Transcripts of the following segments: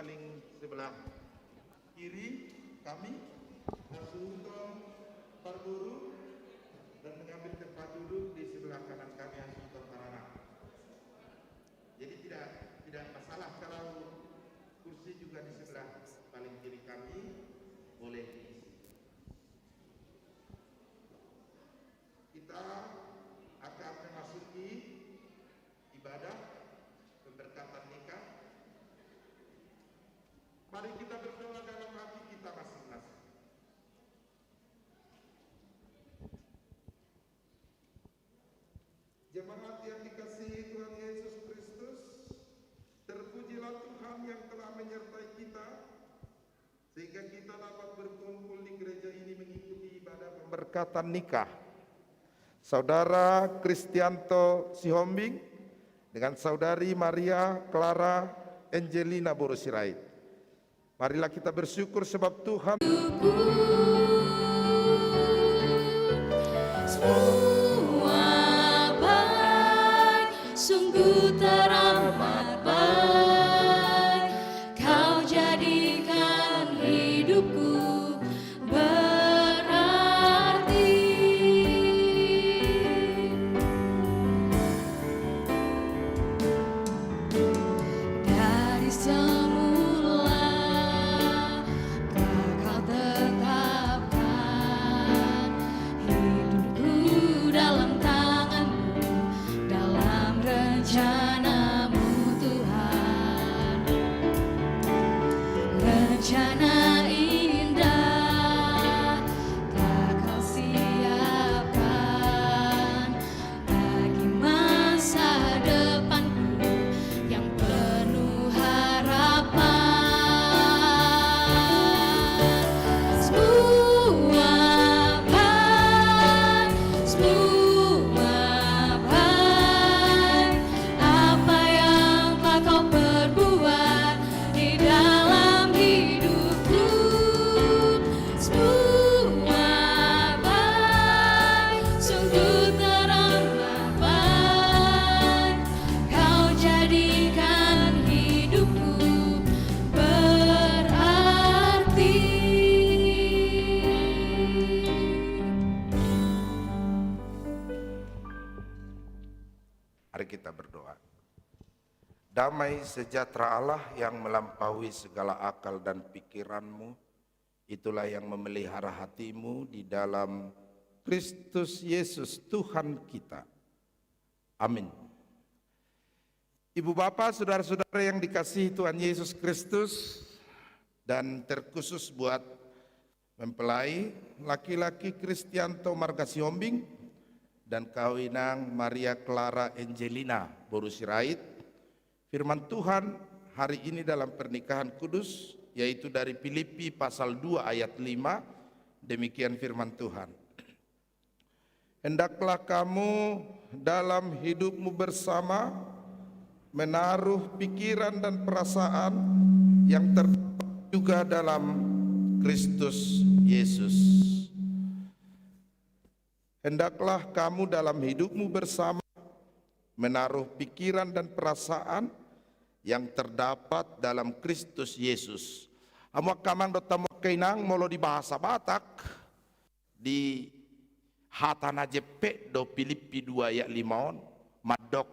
paling sebelah kiri kami, Asuhunton Parburu, dan mengambil tempat duduk di sebelah kanan kami, Asuhunton Parana. Jadi tidak masalah kalau kursi juga di sebelah paling kiri kami boleh diisi. Kita akan memasuki ibadah pemberkatan nikah. Mari kita berdoa dalam hati kita masing-masing. Jemaat yang dikasihi Tuhan Yesus Kristus, terpujilah Tuhan yang telah menyertai kita sehingga kita dapat berkumpul di gereja ini mengikuti ibadah pemberkatan nikah Saudara Kristianto Sihombing dengan Saudari Maria Clara Angelina Borosirait. Marilah kita bersyukur sebab Tuhan semua baik, sungguh teramat baik. Kau jadikan hidupku berarti. Dari semula kau tetapkan hidupku dalam tanganmu, dalam rencanamu Tuhan. Rencana indah telah kau siapkan bagi masa depanku yang penuh harapan. Semua baik, apa yang telah kau perbuat di dalam hidupku. Semua baik, sungguh teramat baik. Kau jadikan hidupku berarti. Mari kita berdoa. Damai sejahtera Allah yang melampaui segala akal dan pikiranmu, itulah yang memelihara hatimu di dalam Kristus Yesus Tuhan kita. Amin. Ibu bapak, saudara-saudara yang dikasihi Tuhan Yesus Kristus, dan terkhusus buat mempelai laki-laki Kristianto Marga Siombing dan kawinang Maria Clara Angelina Boru Sirait. Firman Tuhan hari ini dalam pernikahan kudus, yaitu dari Filipi pasal 2 ayat 5, demikian firman Tuhan. Hendaklah kamu dalam hidupmu bersama menaruh pikiran dan perasaan yang terdapat juga dalam Kristus Yesus. Hendaklah kamu dalam hidupmu bersama menaruh pikiran dan perasaan yang terdapat dalam Kristus Yesus. Amo kamang do tamu kainang molo di bahasa Batak di hatana jepe do Filipi 2 ayat 5 madok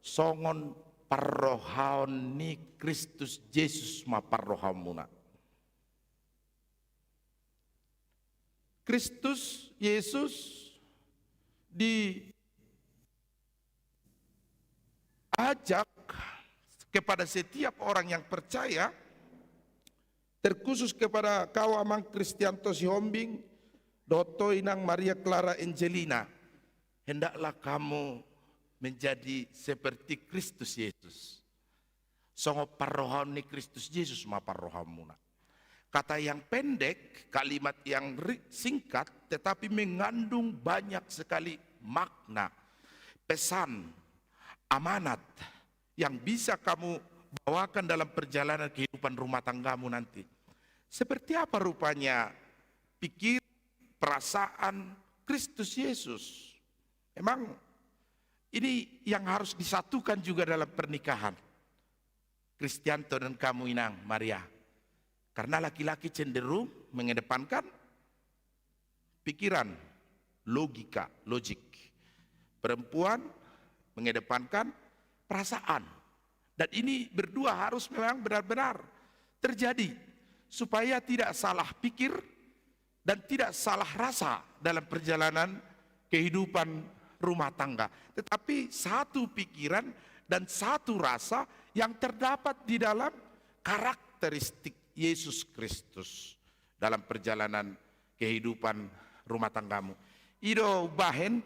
songon parrohaon ni Kristus Yesus ma parrohamuna. Kristus Yesus diajak kepada setiap orang yang percaya, terkhusus kepada kau amang Kristianto Siombing, Doto Inang Maria Clara Angelina, hendaklah kamu menjadi seperti Kristus Yesus. Songo parrohani Kristus Yesus ma parrohamuna. Kata yang pendek, kalimat yang singkat, tetapi mengandung banyak sekali makna, pesan, amanat yang bisa kamu bawakan dalam perjalanan kehidupan rumah tanggamu nanti. Seperti apa rupanya pikir, perasaan Kristus Yesus? Memang ini yang harus disatukan juga dalam pernikahan Kristianto dan kamu Inang Maria. Karena laki-laki cenderung mengedepankan pikiran, logika, logik. Perempuan mengedepankan perasaan. Dan ini berdua harus memang benar-benar terjadi supaya tidak salah pikir dan tidak salah rasa dalam perjalanan kehidupan rumah tangga. Tetapi satu pikiran dan satu rasa yang terdapat di dalam karakteristik Yesus Kristus dalam perjalanan kehidupan rumah tanggamu. Ido bahen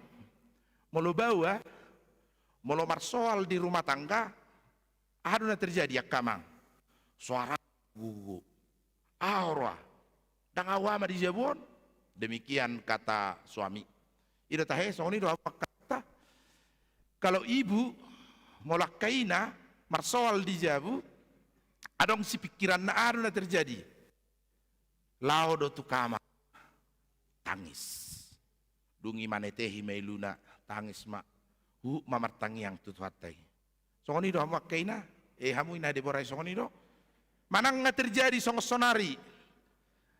molo bawa molo marsoal di rumah tangga, ada terjadi ya kamang. Suara gugu, aura, dan awama di jabon. Demikian kata suami. Ida tahe soni do apa kata? Kalau ibu molak kaina marsoal di jabu, adong si pikiran na ada terjadi. Lao do tu kamang, tangis. Dungi manetehi meiluna tangis mak. Mamartangi yang tutuatai. Songoni do hamu kaina, hamu ina deborai songoni do. Manang nga terjadi song sonari.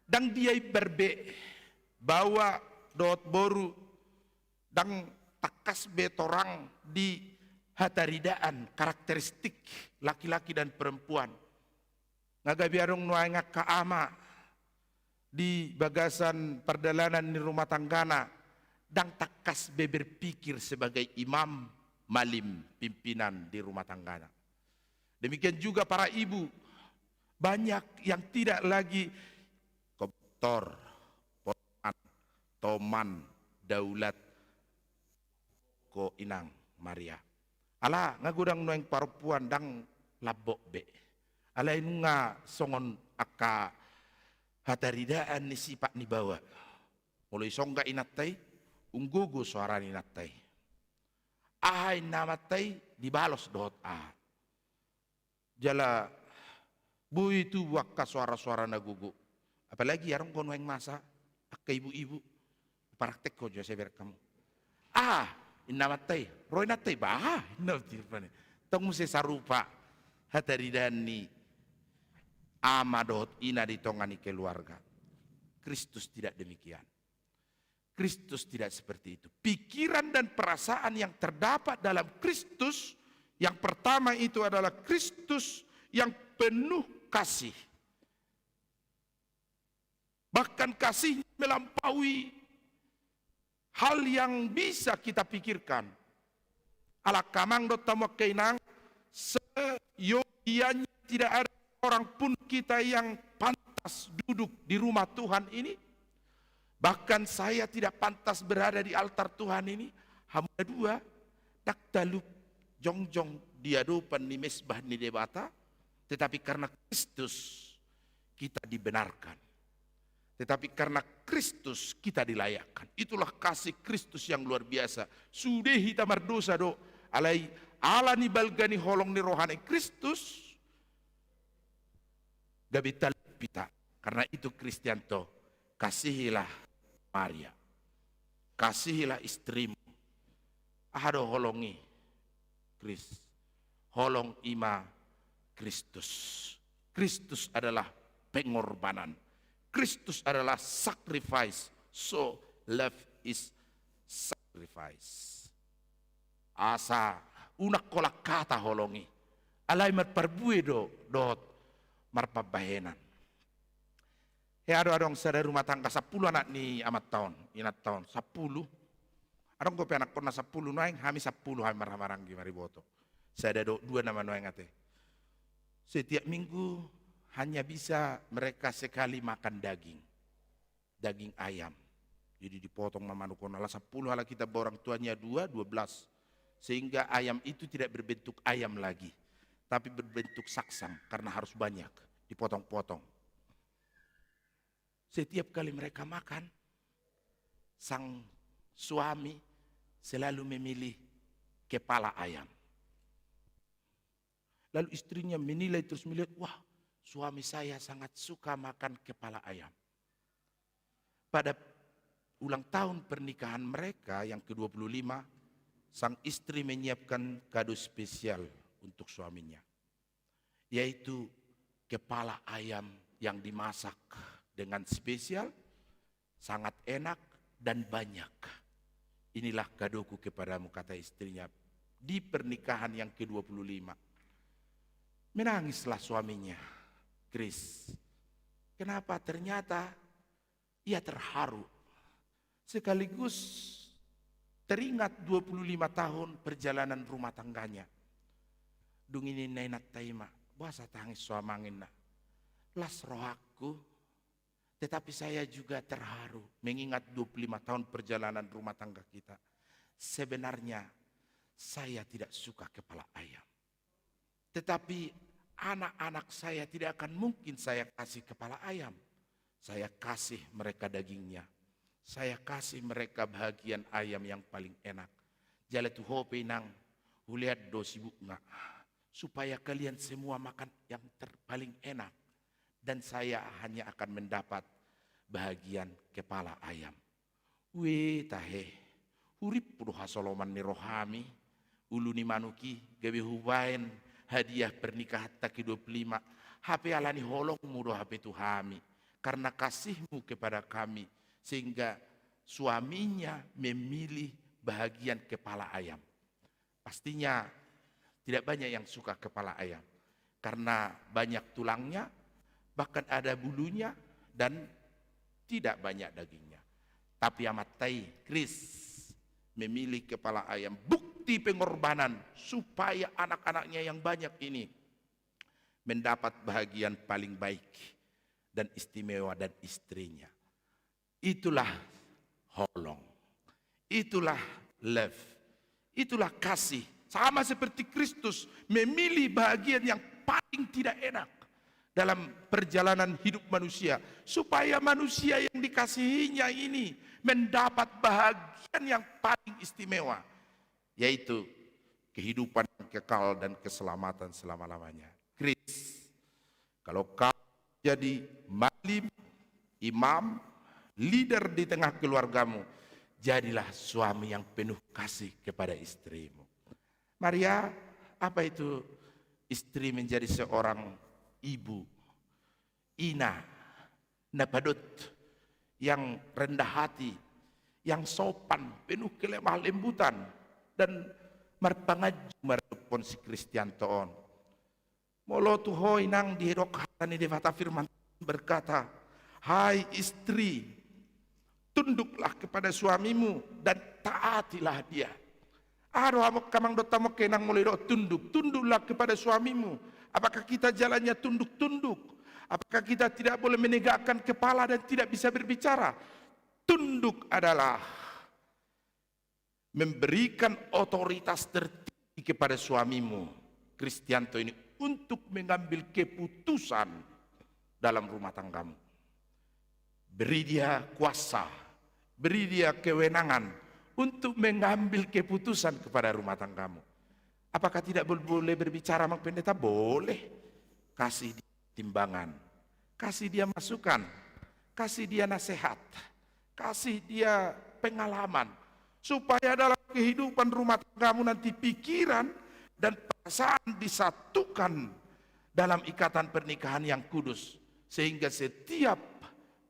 Dang dia berbe bawa dot boru dang takas betorang di hataridaan karakteristik laki-laki dan perempuan. Ngagabiarong nuanga kaama di bagasan perdalanan di rumah tanggana. Dan takas berpikir sebagai imam malim pimpinan di rumah tangganya. Demikian juga para ibu, banyak yang tidak lagi koptor, potan, toman, daulat, ko Inang Maria. Ala ngagudang nueng perempuan dang labok be. Ala inu nga songon aka hataridaan ni sipak ni bawa. Mulai songga inatay. Unggugu suara ni natai. Ahai namatay dibalos dot ah. Jala bu itu wakka suara-suara nagugu. Apalagi yarong kono yang masa akka ibu-ibu praktek ko jasa ber kamu. Ah, inamatay, roy natay bah. No tirpane. Tong se sarupa hataridan ni ama dot ina ditongani keluarga. Kristus tidak demikian. Kristus tidak seperti itu. Pikiran dan perasaan yang terdapat dalam Kristus Yang pertama itu adalah Kristus yang penuh kasih. Bahkan kasih melampaui hal yang bisa kita pikirkan. Ala kamang do tamo keinang seyogianya tidak ada orang pun kita yang pantas duduk di rumah Tuhan ini. Bahkan saya tidak pantas berada di altar Tuhan ini. Hamba dua dak dalup jongjong diadupan ni mesbah ni debata, tetapi karena Kristus kita dibenarkan. Tetapi karena Kristus kita dilayakkan. Itulah kasih Kristus yang luar biasa. Sudehi tamar dosa do alai alani balgani holong ni rohani Kristus. Gabital pita. Karena itu Kristianto, kasihilah Maria. Kasihilah istrimu. Ahado holongi Kris. Holong ima Kristus. Kristus adalah pengorbanan. Kristus adalah sacrifice. So love is sacrifice. Asa unak kolak kata holongi. Alay marparbue dot marpabahenan. Adong sada rumah tangga 10 anak ni amat tahun, inat tahun 10. Adong ko anak kona 10 noeng, kami 10 kami marang-marang gimari boto. Saya ada 2 nama noeng ate. Setiap minggu hanya bisa mereka sekali makan daging ayam. Jadi dipotong mamanukon ala 10 ala kita orang tuanya 12. Sehingga ayam itu tidak berbentuk ayam lagi, tapi berbentuk saksang karena harus banyak dipotong-potong. Setiap kali mereka makan, sang suami selalu memilih kepala ayam. Lalu istrinya menilai terus melihat, wah suami saya sangat suka makan kepala ayam. Pada ulang tahun pernikahan mereka yang ke-25, sang istri menyiapkan kado spesial untuk suaminya. Yaitu kepala ayam yang dimasak dengan spesial, sangat enak dan banyak. Inilah kadoku kepadamu, kata istrinya di pernikahan yang ke-25. Menangislah suaminya, Kris. Kenapa? Ternyata ia terharu. Sekaligus teringat 25 tahun perjalanan rumah tangganya. Dungini nainat taima, bahasa tangis suamangin na. Las rohaku, tetapi saya juga terharu mengingat 25 tahun perjalanan rumah tangga kita. Sebenarnya saya tidak suka kepala ayam. Tetapi anak-anak saya tidak akan mungkin saya kasih kepala ayam. Saya kasih mereka dagingnya. Saya kasih mereka bahagian ayam yang paling enak. Jala tu hope nang huliat do sibuk nga. Supaya kalian semua makan yang paling enak. Dan saya hanya akan mendapat bahagian kepala ayam. Weh tahe, hurip puduh hasoloman ni rohami, ulu ni manuki, gawe hubain hadiah pernikahan tak ke-25. HP alani holong mudo HP tuhami. Karena kasihmu kepada kami, sehingga suaminya memilih bahagian kepala ayam. Pastinya tidak banyak yang suka kepala ayam. Karena banyak tulangnya, bahkan ada bulunya dan tidak banyak dagingnya. Tapi amat tai, Kris memilih kepala ayam. Bukti pengorbanan supaya anak-anaknya yang banyak ini mendapat bahagian paling baik dan istimewa dan istrinya. Itulah holong. Itulah love. Itulah kasih. Sama seperti Kristus memilih bahagian yang paling tidak enak dalam perjalanan hidup manusia, supaya manusia yang dikasihinya ini mendapat bahagian yang paling istimewa, yaitu kehidupan kekal dan keselamatan selama-lamanya. Kris, kalau kau jadi malim, imam, leader di tengah keluargamu, jadilah suami yang penuh kasih kepada istrimu. Maria, apa itu istri menjadi seorang ibu? Ina, napadut, yang rendah hati, yang sopan, penuh kelemah lembutan, dan marpangaju marpot kon si Kristianto on. Molo tuhoi nang dihidok hatani devata firman berkata, hai istri, tunduklah kepada suamimu dan taatilah dia. Aduh, amok kamang dota mo kenang mulai dok tunduklah kepada suamimu. Apakah kita jalannya tunduk-tunduk? Apakah kita tidak boleh menegakkan kepala dan tidak bisa berbicara? Tunduk adalah memberikan otoritas tertinggi kepada suamimu, Kristianto ini, untuk mengambil keputusan dalam rumah tanggamu. Beri dia kuasa, beri dia kewenangan untuk mengambil keputusan kepada rumah tanggamu. Apakah tidak boleh berbicara sama pendeta? Boleh. Kasih dia timbangan, kasih dia masukan, kasih dia nasihat, kasih dia pengalaman, supaya dalam kehidupan rumah tanggamu nanti pikiran dan perasaan disatukan dalam ikatan pernikahan yang kudus, sehingga setiap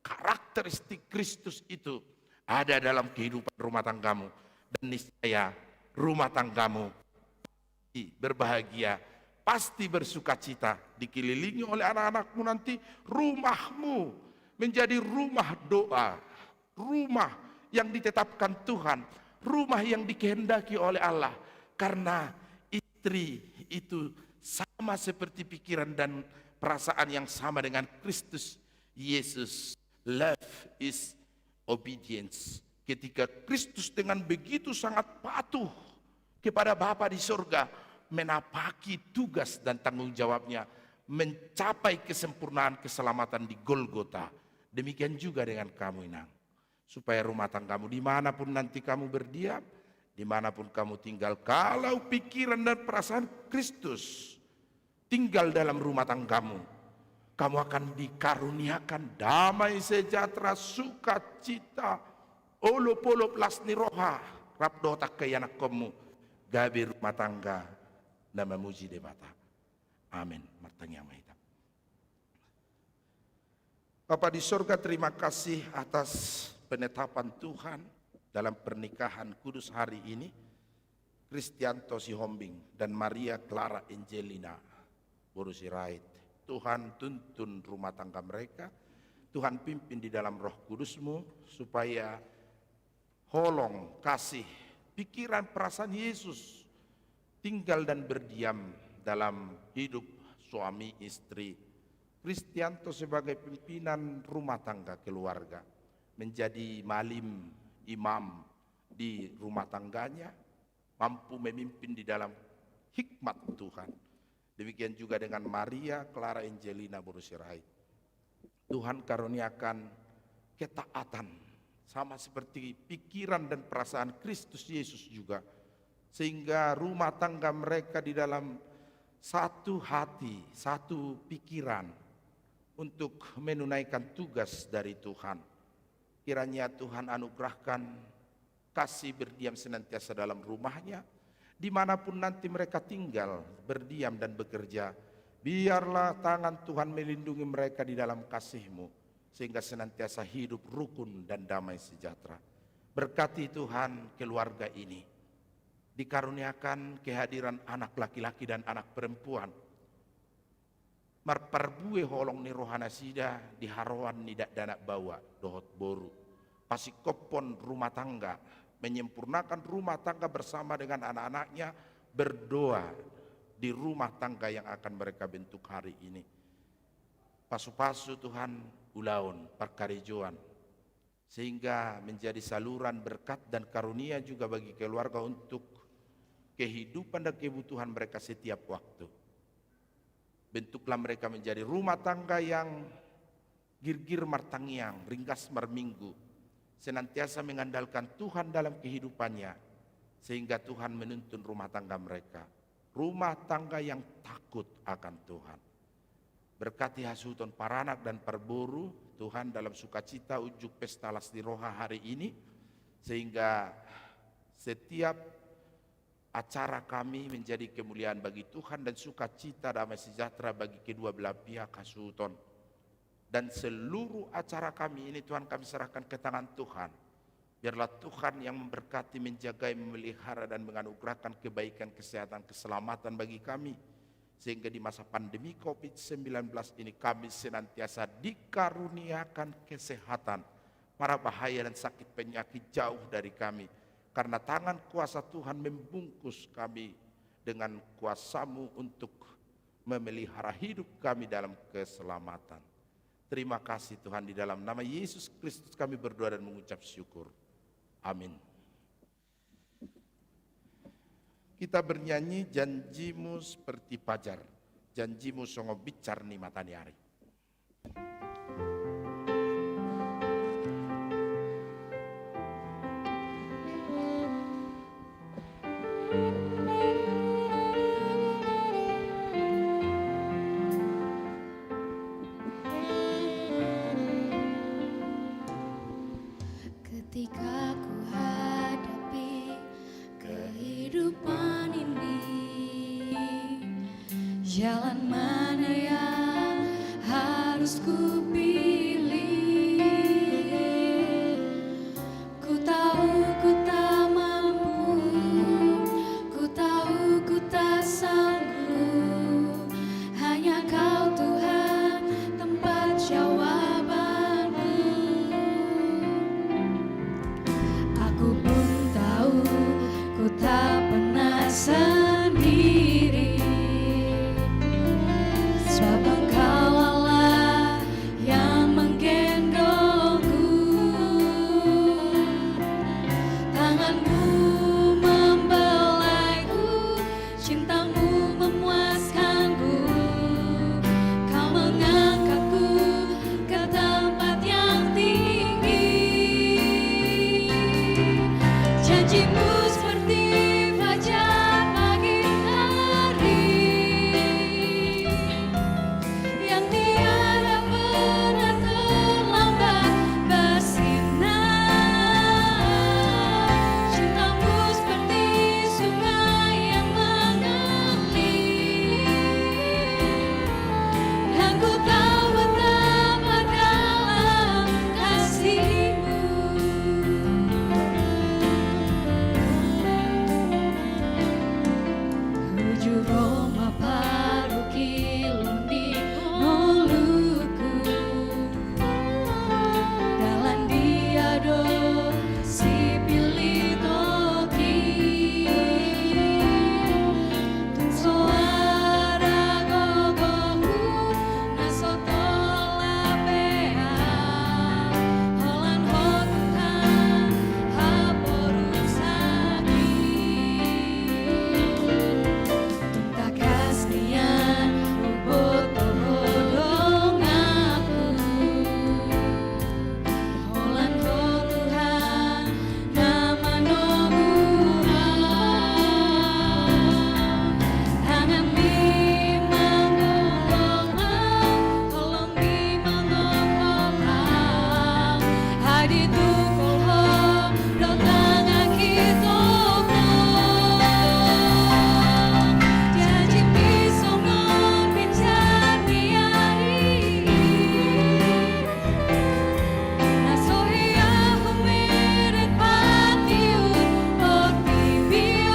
karakteristik Kristus itu ada dalam kehidupan rumah tanggamu, dan niscaya rumah tanggamu pasti berbahagia, pasti bersuka cita, dikelilingi oleh anak-anakmu. Nanti rumahmu menjadi rumah doa, rumah yang ditetapkan Tuhan, rumah yang dikehendaki oleh Allah, karena istri itu sama seperti pikiran dan perasaan yang sama dengan Kristus Yesus. Love is obedience. Ketika Kristus dengan begitu sangat patuh kepada Bapa di surga, menapaki tugas dan tanggung jawabnya mencapai kesempurnaan keselamatan di Golgota. Demikian juga dengan kamu, Inang, supaya rumah tanggamu dimanapun nanti kamu berdiam, dimanapun kamu tinggal, kalau pikiran dan perasaan Kristus tinggal dalam rumah tanggamu, kamu akan dikaruniakan damai sejahtera, sukacita, olo-polo plasni roha, rabdo tak kayanak kamu, gabi rumah tangga, dan memuji debata. Amin. Martanya mahita. Bapa di surga, terima kasih atas penetapan Tuhan dalam pernikahan kudus hari ini, Kristianto Sihombing dan Maria Clara Angelina Borusirait. Tuhan tuntun rumah tangga mereka, Tuhan pimpin di dalam Roh Kudus-Mu, supaya holong, kasih, pikiran, perasaan Yesus tinggal dan berdiam dalam hidup suami istri. Kristianto sebagai pimpinan rumah tangga keluarga, menjadi malim, imam di rumah tangganya, mampu memimpin di dalam hikmat Tuhan. Demikian juga dengan Maria Clara Angelina Borusirait. Tuhan karuniakan ketaatan, sama seperti pikiran dan perasaan Kristus Yesus juga, sehingga rumah tangga mereka di dalam satu hati, satu pikiran untuk menunaikan tugas dari Tuhan. Kiranya Tuhan anugerahkan kasih berdiam senantiasa dalam rumahnya, dimanapun nanti mereka tinggal, berdiam dan bekerja. Biarlah tangan Tuhan melindungi mereka di dalam kasih-Mu, sehingga senantiasa hidup rukun dan damai sejahtera. Berkati Tuhan keluarga ini, dikaruniakan kehadiran anak laki-laki dan anak perempuan. Marparbue holong ni rohana sida, diharuan ni danak bawa dohot boru. Pasikopon rumah tangga, menyempurnakan rumah tangga bersama dengan anak-anaknya, berdoa di rumah tangga yang akan mereka bentuk hari ini. Pasu-pasu Tuhan ulaun, perkarijoan, sehingga menjadi saluran berkat dan karunia juga bagi keluarga untuk kehidupan dan kebutuhan mereka setiap waktu. Bentuklah mereka menjadi rumah tangga yang girgir martangiang, ringkas marminggu, senantiasa mengandalkan Tuhan dalam kehidupannya, sehingga Tuhan menuntun rumah tangga mereka, rumah tangga yang takut akan Tuhan. Berkati hasuton paranak dan perboru Tuhan dalam sukacita ujuk pesta Lasdi Roha hari ini, sehingga setiap acara kami menjadi kemuliaan bagi Tuhan dan sukacita damai sejahtera bagi kedua belah pihak hasuton. Dan seluruh acara kami ini Tuhan kami serahkan ke tangan Tuhan, Biarlah Tuhan yang memberkati, menjaga, memelihara dan menganugerahkan kebaikan, kesehatan, keselamatan bagi kami. Sehingga di masa pandemi COVID-19 ini kami senantiasa dikaruniakan kesehatan. Mara bahaya dan sakit penyakit jauh dari kami. Karena tangan kuasa Tuhan membungkus kami dengan kuasa-Mu untuk memelihara hidup kami dalam keselamatan. Terima kasih Tuhan, di dalam nama Yesus Kristus kami berdoa dan mengucap syukur. Amin. Kita bernyanyi janjimu seperti fajar, janjimu songo bicar ni matani hari. Ketika ku hadapi kehidupan ini, jalan mana yang harus ku pilih? Ku tahu ku tak mampu, ku tahu ku tak sanggup. Hanya Kau Tuhan tempat jawabanku. Aku pun tahu ku tak pernah sendiri, sebab Engkau Allah yang menggendongku. Tangan-Mu membelaiku, cinta-Mu memuaskanku. Kau mengangkatku ke tempat yang tinggi. Janji-Mu seperti fajar pagi hari, yang tiada pernah terlambat bersinar. Cinta-Mu seperti sungai yang mengalir, dan ku tahu betapa dalam kasih-Mu. Tujuh Roma parukilun di mulutku, dalam diado si pilih toki. Tun suara gogohu nasoto lapea, holan ho Tuhan haporun sagi. Tak kasnian ubot tohodong aku, holan ho Tuhan nama nomuang. Tangan mi mengolong, tolong mi mengolong. Hadi tukul ho dotang akitoko. Janji pisongon bicar niari, nasohia humeret patiun otibion.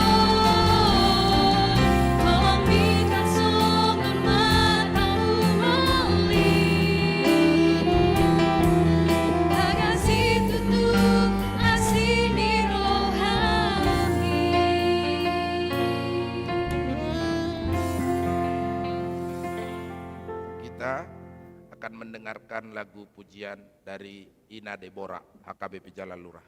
Tolong bikan songon matamu meli, agasi tutup asini rohani. Kita akan mendengarkan lagu pujian dari Ina Deborah, HKBP Jalan Lurah.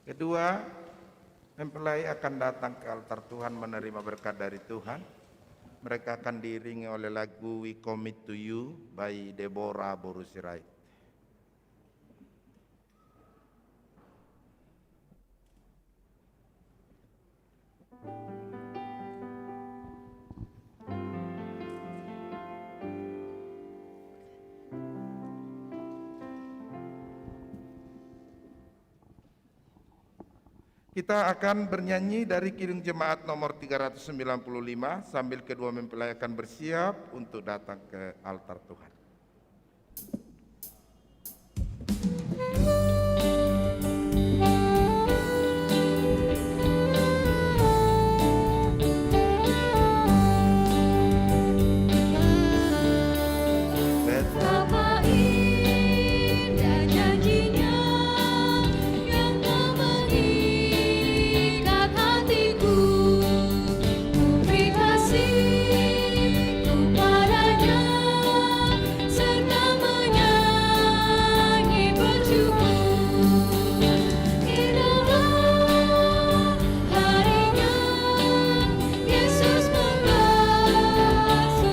Kedua, mempelai akan datang ke altar Tuhan menerima berkat dari Tuhan. Mereka akan diiringi oleh lagu We Commit to You by Deborah Borusirait. Kita akan bernyanyi dari Kidung Jemaat nomor 395 sambil kedua mempelai akan bersiap untuk datang ke altar Tuhan. Betapa indah janjinya yang tak mengikat hatiku, memberi kasih kepadanya serta menyanyi bersyukur. Indahlah harinya Yesus membasuh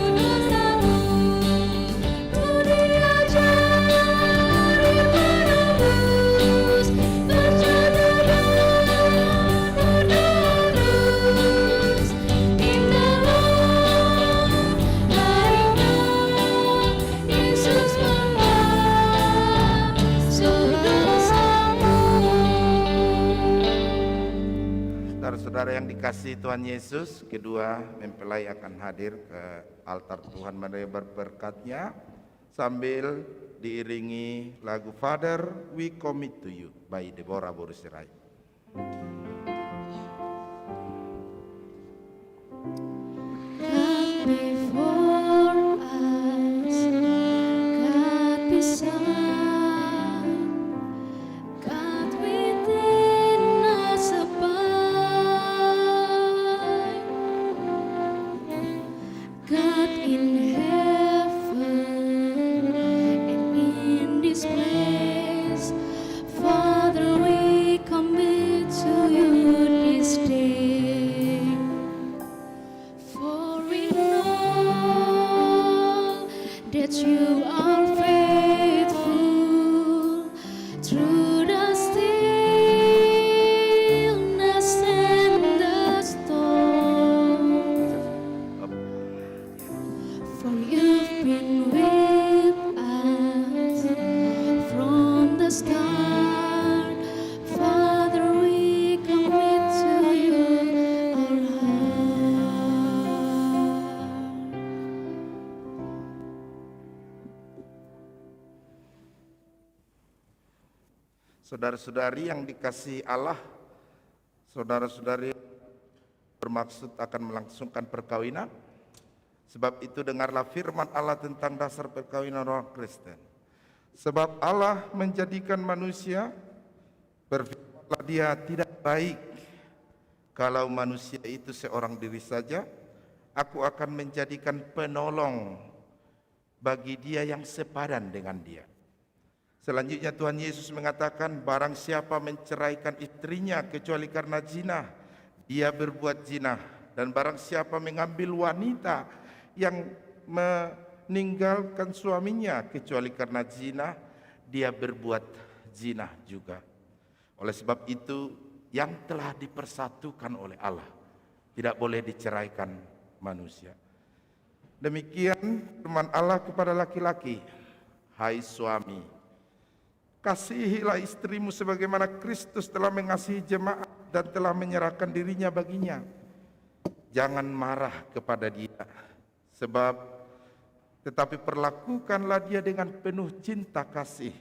dosaku. Saudara-saudara yang dikasihi Tuhan Yesus, kedua mempelai akan hadir ke altar Tuhan menerima berkatnya sambil diiringi lagu Father We Commit to You by Deborah Borusirait. God before us, God beside, God within us abide, God in heaven and in this place. Father, we commit to you this day. For we know that you are faithful through the stillness and the storm. For you've been with us from the start. Father, we commit to you our heart. Saudara-saudari yang dikasihi Allah, saudara-saudari bermaksud akan melangsungkan perkawinan. Sebab itu dengarlah firman Allah tentang dasar perkawinan orang Kristen. Sebab Allah menjadikan manusia, berfirmanlah Dia tidak baik kalau manusia itu seorang diri saja. Aku akan menjadikan penolong bagi dia yang sepadan dengan dia. Selanjutnya Tuhan Yesus mengatakan, barang siapa menceraikan istrinya kecuali karena zina, dia berbuat zina. Dan barang siapa mengambil wanita yang meninggalkan suaminya kecuali karena zina, dia berbuat zina juga. Oleh sebab itu, yang telah dipersatukan oleh Allah tidak boleh diceraikan manusia. Demikian firman Allah kepada laki-laki, hai suami, kasihilah istrimu sebagaimana Kristus telah mengasihi jemaat dan telah menyerahkan dirinya baginya. Jangan marah kepada dia, tetapi perlakukanlah dia dengan penuh cinta kasih.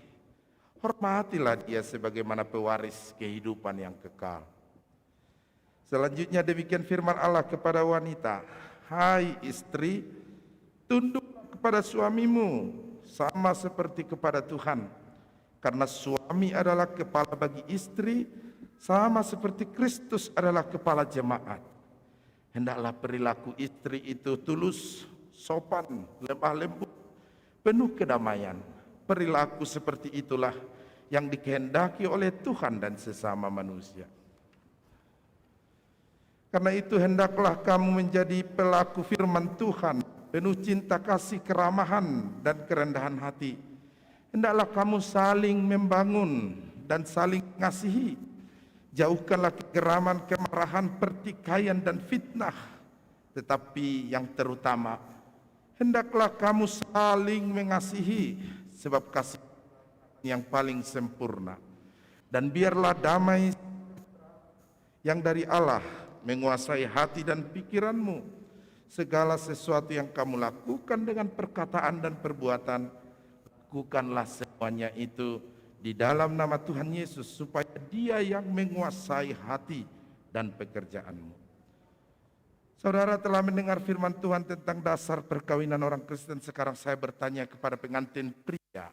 Hormatilah dia sebagaimana pewaris kehidupan yang kekal. Selanjutnya demikian firman Allah kepada wanita, hai istri, tunduklah kepada suamimu sama seperti kepada Tuhan. Karena suami adalah kepala bagi istri, sama seperti Kristus adalah kepala jemaat. Hendaklah perilaku istri itu tulus, sopan, lemah lembut, penuh kedamaian. Perilaku seperti itulah yang dikehendaki oleh Tuhan dan sesama manusia. Karena itu hendaklah kamu menjadi pelaku firman Tuhan, penuh cinta kasih, keramahan, dan kerendahan hati. Hendaklah kamu saling membangun dan saling mengasihi. Jauhkanlah kegeraman, kemarahan, pertikaian, dan fitnah. Tetapi yang terutama, hendaklah kamu saling mengasihi, sebab kasih yang paling sempurna. Dan biarlah damai yang dari Allah menguasai hati dan pikiranmu. Segala sesuatu yang kamu lakukan dengan perkataan dan perbuatan, lakukanlah semuanya itu di dalam nama Tuhan Yesus, supaya Dia yang menguasai hati dan pekerjaanmu. Saudara telah mendengar firman Tuhan tentang dasar perkawinan orang Kristen. Sekarang saya bertanya kepada pengantin pria,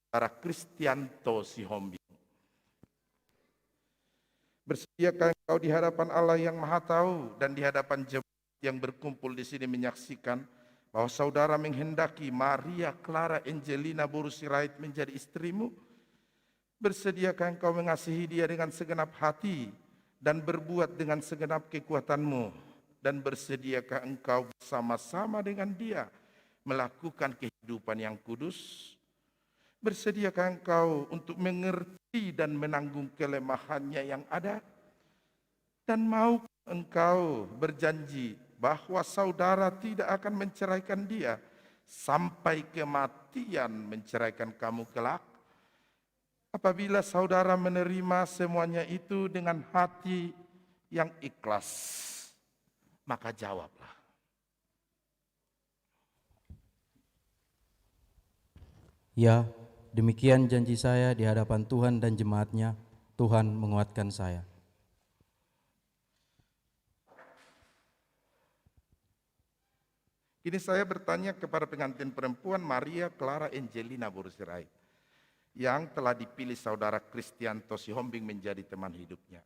saudara Kristianto Sihombing. Bersediakah engkau di hadapan Allah yang Maha Tahu dan di hadapan jemaat yang berkumpul di sini menyaksikan bahwa saudara menghendaki Maria Clara Angelina Boru Sirait menjadi istrimu? Bersediakah engkau mengasihi dia dengan segenap hati dan berbuat dengan segenap kekuatanmu? Dan bersediakah engkau bersama-sama dengan dia melakukan kehidupan yang kudus? Bersediakah engkau untuk mengerti dan menanggung kelemahannya yang ada? Dan mau engkau berjanji bahwa saudara tidak akan menceraikan dia sampai kematian menceraikan kamu kelak? Apabila saudara menerima semuanya itu dengan hati yang ikhlas, maka jawablah. Ya, demikian janji saya di hadapan Tuhan dan jemaatnya. Tuhan menguatkan saya. Kini saya bertanya kepada pengantin perempuan Maria Clara Angelina Boru Sirait yang telah dipilih saudara Kristianto Sihombing menjadi teman hidupnya.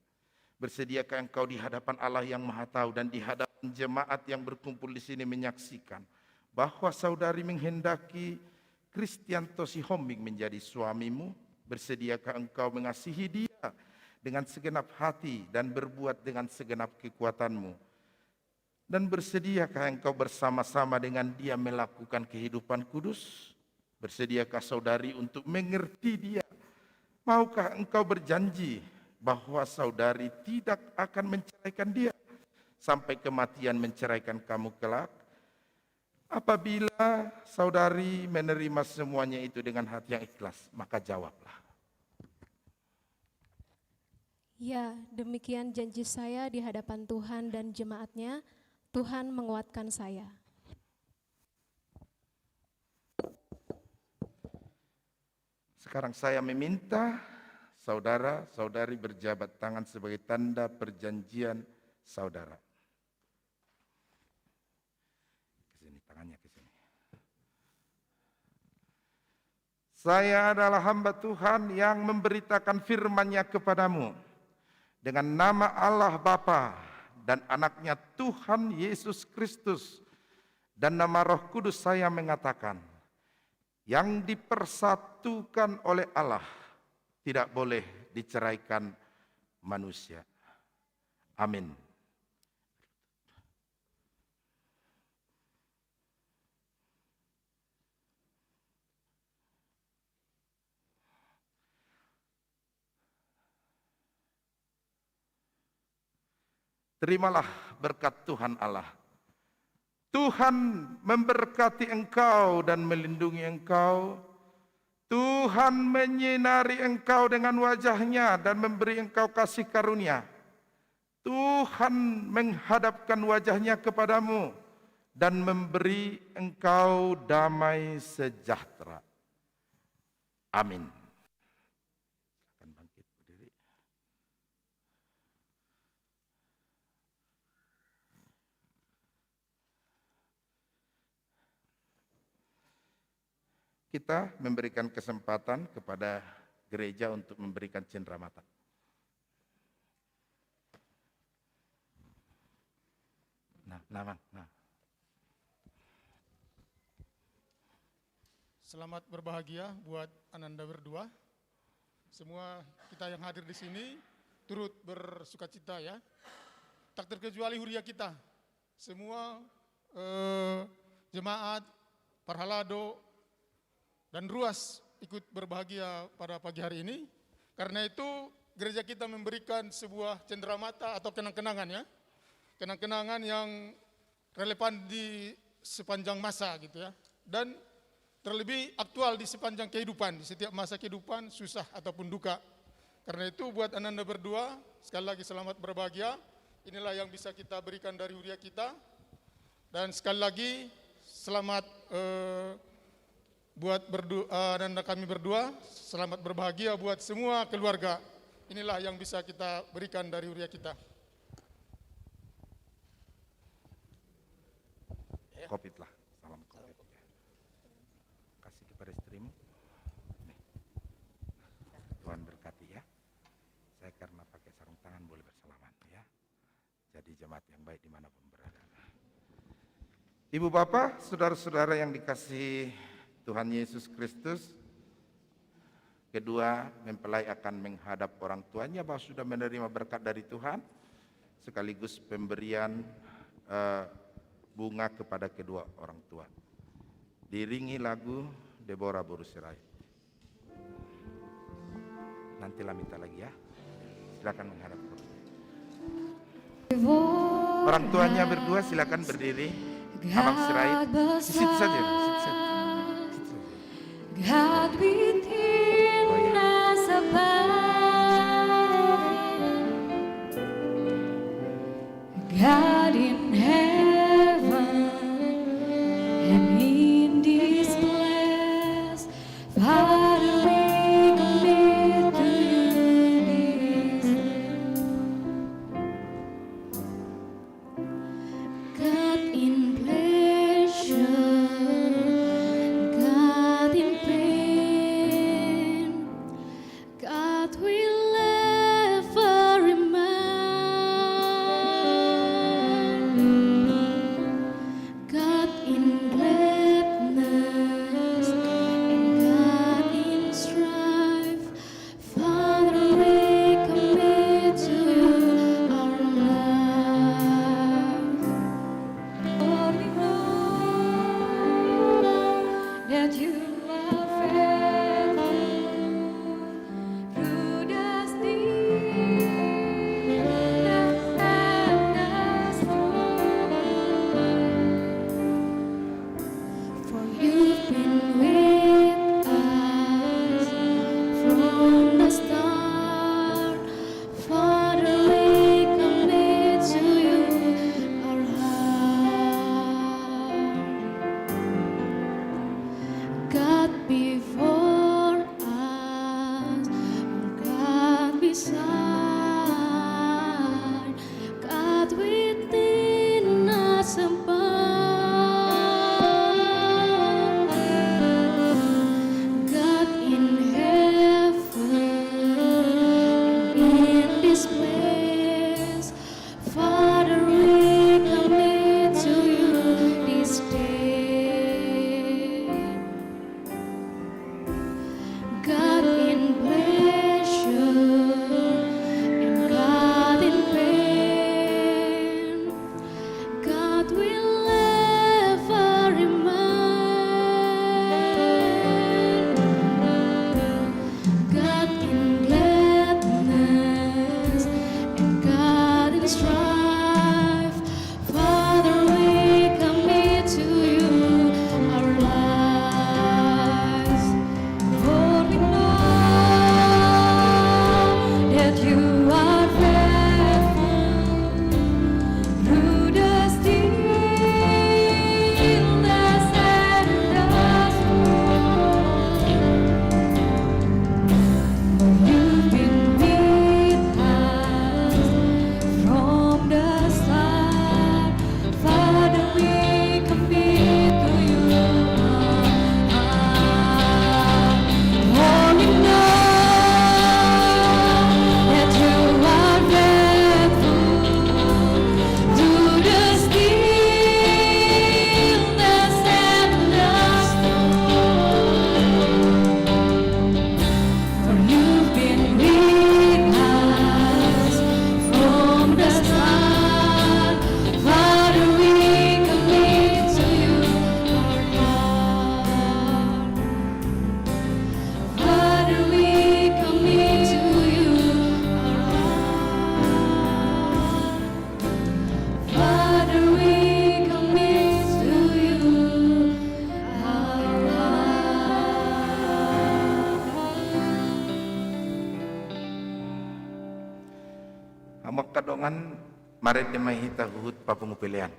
Bersediakah engkau di hadapan Allah yang Maha Tahu dan di hadapan jemaat yang berkumpul di sini menyaksikan bahwa saudari menghendaki Kristianto Sihombing menjadi suamimu? Bersediakah engkau mengasihi dia dengan segenap hati dan berbuat dengan segenap kekuatanmu? Dan bersediakah engkau bersama-sama dengan dia melakukan kehidupan kudus? Bersediakah saudari untuk mengerti dia? Maukah engkau berjanji bahwa saudari tidak akan menceraikan dia sampai kematian menceraikan kamu kelak? Apabila saudari menerima semuanya itu dengan hati yang ikhlas, maka jawablah. Ya, demikian janji saya di hadapan Tuhan dan jemaatnya. Tuhan menguatkan saya. Sekarang saya meminta saudara-saudari berjabat tangan sebagai tanda perjanjian saudara. Kesini, tangannya ke sini. Saya adalah hamba Tuhan yang memberitakan firman-Nya kepadamu. Dengan nama Allah Bapa dan anaknya Tuhan Yesus Kristus dan nama Roh Kudus saya mengatakan, yang dipersatukan oleh Allah tidak boleh diceraikan manusia. Amin. Terimalah berkat Tuhan Allah. Tuhan memberkati engkau dan melindungi engkau. Tuhan menyinari engkau dengan wajah-Nya dan memberi engkau kasih karunia. Tuhan menghadapkan wajah-Nya kepadamu dan memberi engkau damai sejahtera. Amin. Akan bangkit berdiri. Kita memberikan kesempatan kepada gereja untuk memberikan cenderamata. Nah. Selamat berbahagia buat Ananda berdua. semua kita yang hadir di sini turut bersukacita ya. Tak terkecuali huria kita, semua jemaat, Parhalado, dan Ruas ikut berbahagia pada pagi hari ini. Karena itu gereja kita memberikan sebuah cenderamata atau kenang-kenangan ya. Kenang-kenangan yang relevan di sepanjang masa gitu ya. Dan terlebih aktual di sepanjang kehidupan, di setiap masa kehidupan, susah ataupun duka. Karena itu buat Ananda berdua, sekali lagi selamat berbahagia. Inilah yang bisa kita berikan dari huria kita. Dan sekali lagi selamat buat Ananda kami berdua, selamat berbahagia buat semua keluarga. Inilah yang bisa kita berikan dari huria kita. Covid lah, salam Covid. Kasih kepada istrimu. Nih. Tuhan berkati ya. Saya karena pakai sarung tangan boleh bersalaman ya. Jadi jemaat yang baik dimanapun berada. Ibu bapak, saudara-saudara yang dikasihi Tuhan Yesus Kristus. Kedua, mempelai akan menghadap orang tuanya bahwa sudah menerima berkat dari Tuhan. Sekaligus pemberian bunga kepada kedua orang tua. Diiringi lagu Deborah Borusirai. Nantilah minta lagi ya. Silakan menghadap. Orang tuanya berdua silakan berdiri. Abang Sirait. Di situ saja. God within us above, God in heaven and in this place, Father, we commit to you this day. God in pleasure, God in pain, God will ever remain. God in gladness and God in strife, Father, we commit to you our life. Lord, we know that you are faithful through the Amak kadongan maret demai hita huhut papungupilian.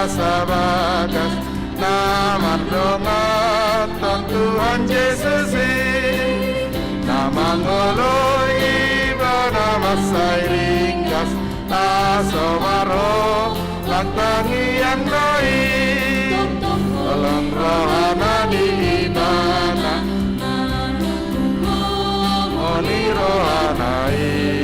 Sabagas naman dongatan Tuhan Yesus namang oloy iba nama sairingas nasomaro langtangian doi tolong rohana di ibana oni rohanai.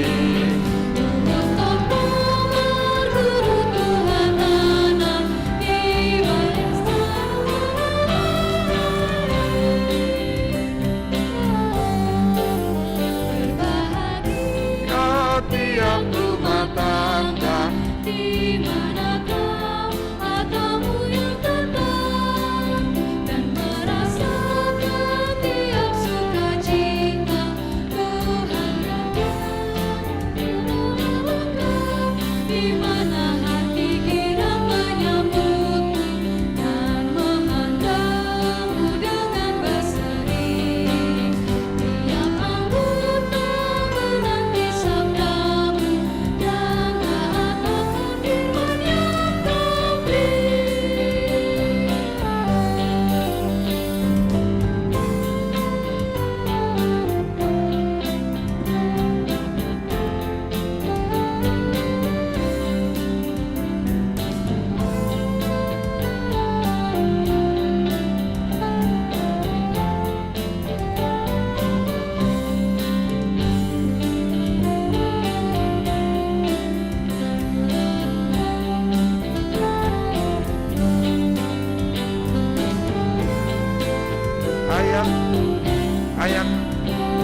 Ayat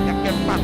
yang keempat.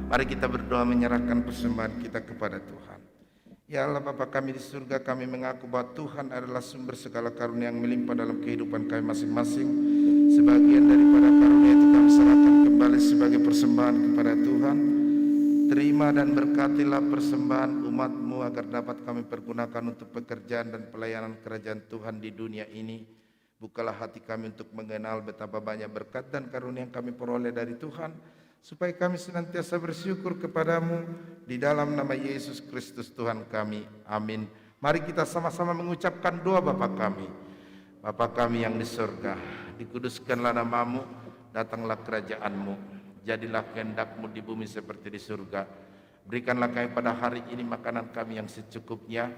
Mari kita berdoa menyerahkan persembahan kita kepada Tuhan. Ya Allah Bapa kami di surga, kami mengaku bahwa Tuhan adalah sumber segala karunia yang melimpah dalam kehidupan kami masing-masing. Sebagian daripada karunia itu kami serahkan kembali sebagai persembahan kepada Tuhan. Terima dan berkatilah persembahan umat-Mu agar dapat kami pergunakan untuk pekerjaan dan pelayanan kerajaan Tuhan di dunia ini. Bukalah hati kami untuk mengenal betapa banyak berkat dan karunia yang kami peroleh dari Tuhan, supaya kami senantiasa bersyukur kepadamu di dalam nama Yesus Kristus Tuhan kami. Amin. Mari kita sama-sama mengucapkan doa Bapa kami. Bapa kami yang di surga, dikuduskanlah namamu, datanglah kerajaanmu, jadilah kehendak-Mu di bumi seperti di surga. Berikanlah kami pada hari ini makanan kami yang secukupnya,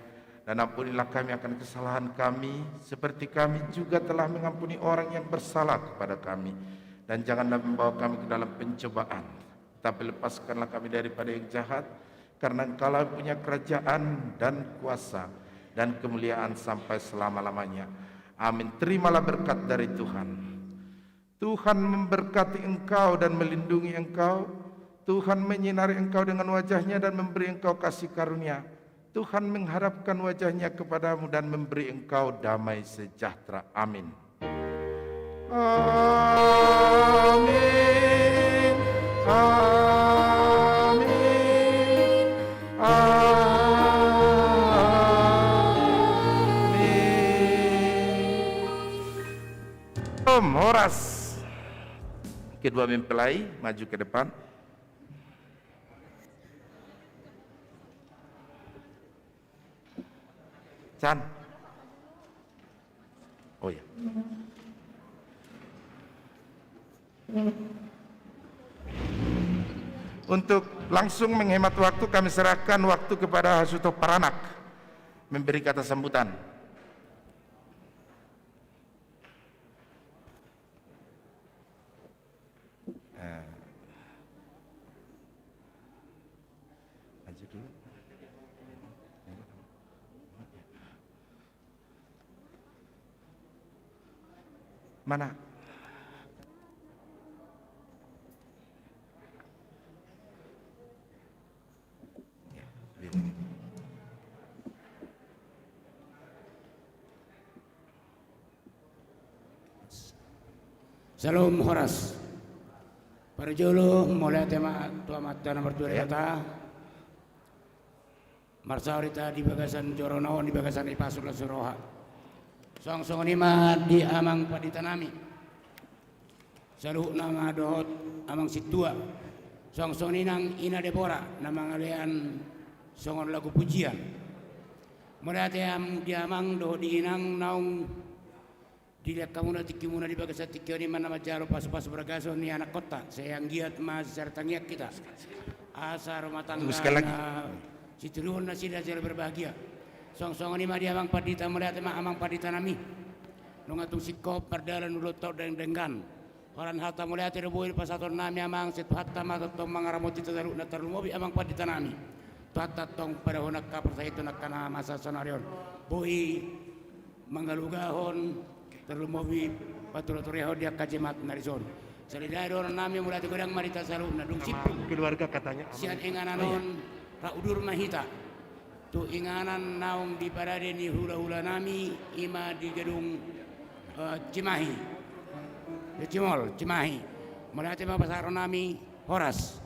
dan ampunilah kami akan kesalahan kami, seperti kami juga telah mengampuni orang yang bersalah kepada kami. Dan janganlah membawa kami ke dalam pencobaan, tapi lepaskanlah kami daripada yang jahat, karena Engkau-lah punya kerajaan dan kuasa dan kemuliaan sampai selama-lamanya. Amin. Terimalah berkat dari Tuhan. Tuhan memberkati engkau dan melindungi engkau. Tuhan menyinari engkau dengan wajah-Nya dan memberi engkau kasih karunia. Tuhan mengharapkan wajah-Nya kepadamu dan memberi engkau damai sejahtera. Amin. Amin. Amin. Amin. Shalom, Horas. Kedua mempelai maju ke depan. Chan. Oh ya. Untuk langsung menghemat waktu, kami serahkan waktu kepada Hasuto Paranak memberi kata sambutan. Maju dulu. Mana? Salam Horas. Para jolo mulai tema tua mata nomor 2 kata. Marsaurita di bagasan Jorono di bagasan Ipasula Suroha. Song nima di amang paditanami. Salu nama dohot amang situa. Song ninang ina Debora nama ngalian songon lagu pujian. Mulai team di amang dohot di inang naung dilihat kamu nanti kimuna di bagas tikio ni mana majaro pas beragaso ni anak kota saya yang giat mas serta ngiat kita asa rumah tangga situruan nasi dasar berbahagia song ni mah dia amang padita melihat emang amang padita nami nungatung sikop perdalan ulo tau dan denggan orang hata melihat ada boy pasator nami amang situ hatta mata tong mangaramoti taru na tarumobi amang padita nami hatta tong pada honak kapal saya itu nak kana masa sonarion boy mangalugahon terlumobi patur-turiho dia kajemat narison. Salidai orang nami mulai tegudang marita salu nadung sipu. Keluarga katanya. Sian inganan raudur mahita. Tu inganan naung di parade ni hula-hula nami ima di gedung Cimahi. Di Cimol, Cimahi. Mulai tema pasar nami Horas.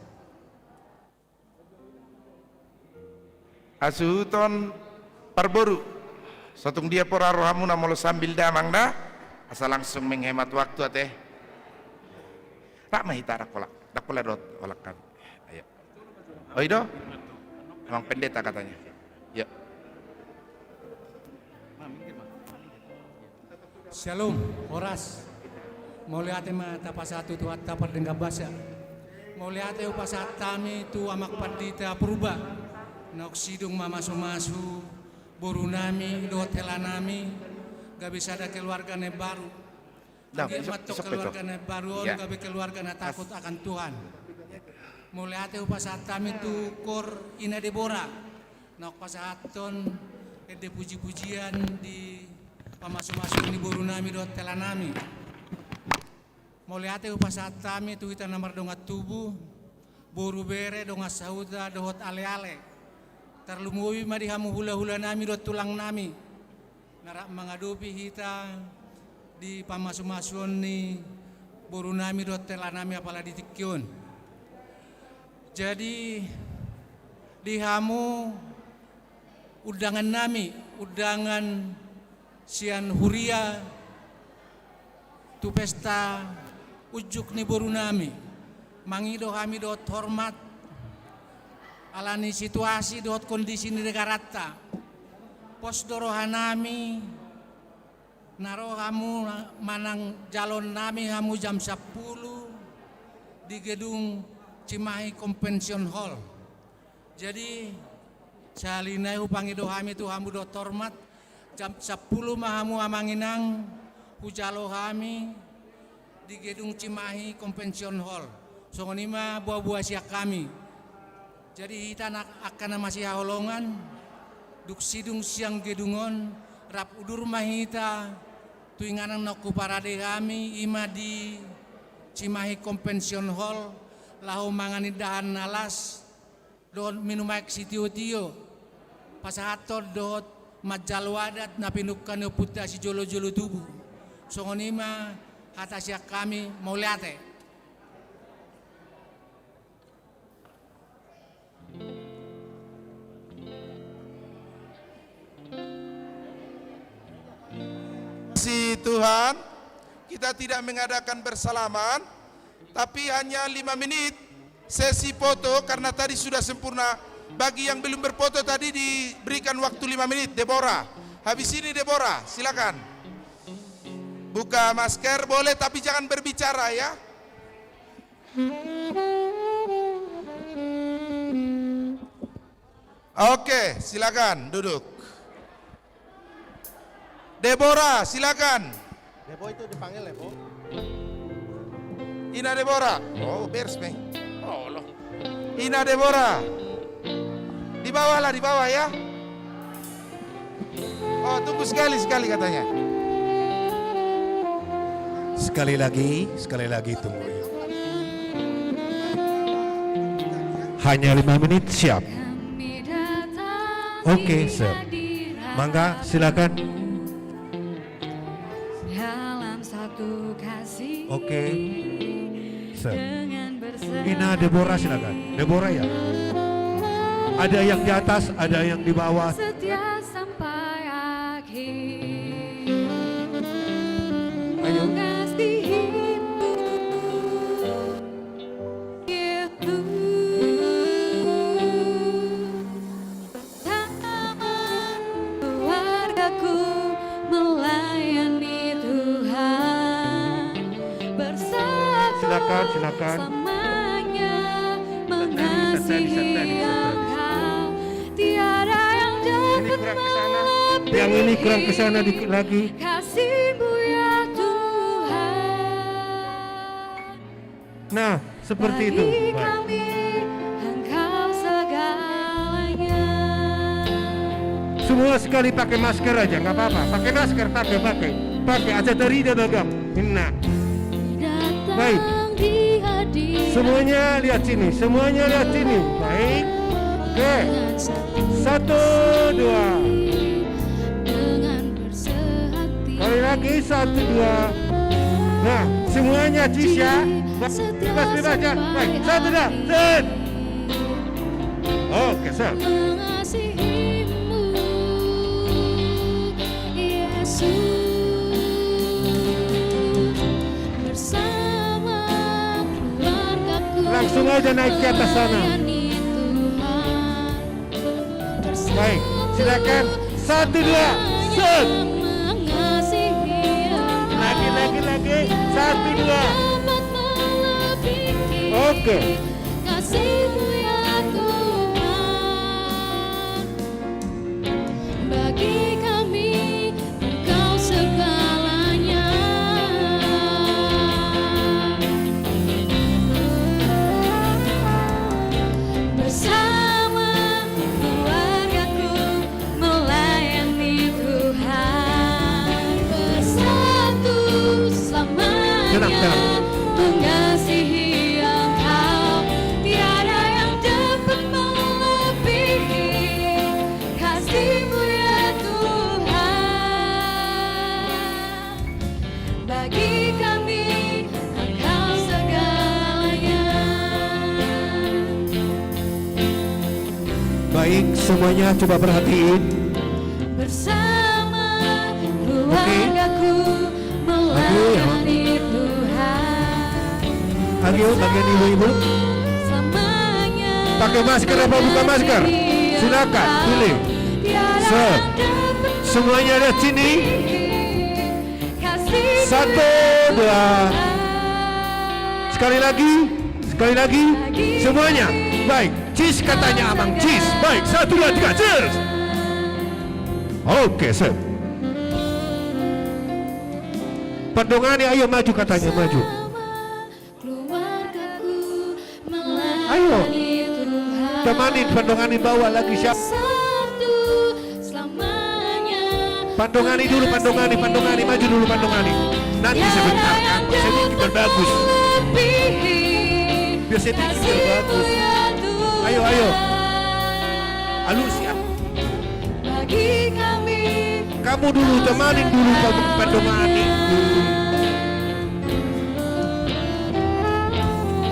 Asuhuton Parboru. Sotung dia pora rohamu namolo sambil damang dah. Asal langsung menghemat waktu ateh. Tak mahita dakola dot olak kami. Ayo. Oh itu? Emang pendeta katanya. Yuk. Shalom, Horas. Mau lihat ma tapasatu tu tapar dengan bahasa. Mau lihat upasat kami tu amak padita purba. Nok sidung mamasu-masu boru nami dotela nami. Gak bisa ada keluarga baru. Gak matok keluarga baru, gak bisa keluarga takut akan Tuhan. Mulai hati upasat kami tu kor ina Debora. Nok pasaton ede puji-pujian di pamasu-masu di boru nami dot telanami. Mulai hati upasat kami tu kita nomor dongat tubuh boru bere dongat sauda dohot ale-ale. Terlumuwi madi hamu hula-hula nami dot tulang nami. Narak mengadupi kita di pamasu-masuan ni boru nami dot telanami apalah di tikion. Jadi di hamu undangan nami, undangan sian huria tu pesta ujuk ni boru nami. Mangido kami dot hormat alani situasi dot kondisi ni negarata. Pos dorohanami naro kamu manang jalon nami kamu jam 10 di gedung Cimahi Convention Hall. Jadi salinai upangi dohami tu kamu do tormat jam 10 mahamu amanginang hujalo kami di gedung Cimahi Convention Hall. Songonima buah-buah siak kami. Jadi kita akan masih holongan duk sidung siang gedungon rap udur mahita tuinganan noku parade kami ima di Cimahi Convention Hall lahu mangani dahan nalas don minum aik sitio-tio pasahato dot majal wadat napinukan puta si jolo-jolo tubuh songonima hata siak kami mau liate. Si Tuhan, kita tidak mengadakan bersalaman, tapi hanya 5 menit sesi foto karena tadi sudah sempurna. Bagi yang belum berfoto tadi diberikan waktu 5 menit. Deborah, habis ini Deborah, silakan. Buka masker boleh tapi jangan berbicara ya. Oke, silakan duduk. Deborah, silakan. Depo itu dipanggil Depo. Ina Deborah. Oh, beres nih. Oh, loh. Ina Deborah. Di bawah lah, di bawah ya. Oh, tunggu sekali katanya. Sekali lagi tunggu. Hanya 5 menit, siap. Oke, siap. Mangga, silakan. Oke, siap. Ina Deborah, silakan. Deborah ya. Ada yang di atas, ada yang di bawah. Setia sampai akhir. Ayo. Mengasihimu itu bersama keluargaku melayani Tuhan bersatu Silakan. selamanya mengasihi Santai. Engkau. Tiada yang dapat melebihi Yang ini kurang ke sana dikit lagi. kasih-Mu ya Tuhan. Nah, seperti itu. Bagi Baik. kami Engkau segalanya. Semua sekali pakai masker aja, nggak apa-apa. Pakai masker, pakai aja dari dia dagam. Nah, baik. Semuanya lihat sini. Baik. Oke. 1, 2. Kali lagi 1, 2. Nah, semuanya cis ya. Bebas ya. Baik, 1, 2. Set. Oke, set. Mengasihimu, Yesus, bersama keluargaku Langsung aja naik ke atas sana. melayani Tuhan. Bersama Baik, silakan. 1, 2. Set. mengasihi Engkau. Lagi. 1, 2. Dapat melebihi Oke. kasih-Mu ya Tuhan. Bagi kami Engkau segalanya. Bersama keluargaku melayani Tuhan. Bersatu selamanya Tenang. mengasihi Engkau. Tiada yang dapat melebihi kasih-Mu ya Tuhan. Bagi kami Engkau segalanya. Baik, semuanya coba perhatiin. Bersama keluargaku melayani Tuhan. Ayo, bagian ibu-ibu. Selamanya Pakai masker apa buka masker? mengasihi Silakan, Engkau. pilih. Tiada Set. yang dapat Semuanya lihat sini. kasih-Mu 1, 2. Sekali lagi. Semuanya. Baik, cis katanya abang, cis. Baik, 1, 2, 3, cheers. Oke, set. Pendongani, ayo maju katanya, maju. keluargaku Ayo. melayani Tuhan. Temanin pendongani bawa lagi siapa? Satu selamanya. Pandongani dulu, pandongani, maju dulu pandongani. Nanti sebentar kan, saya bikin bagus. Biar saya bikin bagus. Ayo. Halus ya. Bagi kami Kamu dulu, temanin dulu pandongani.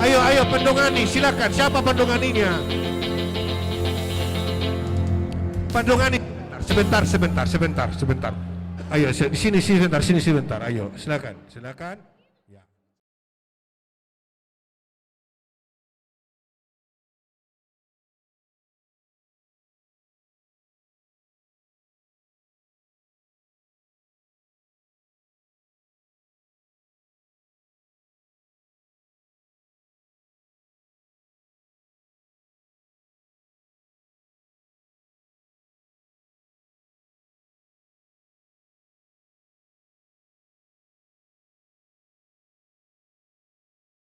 Ayo pendongani, silakan. Siapa pendonganinya? Pendongani. Sebentar. Ayo, di sini sebentar, ayo, silakan.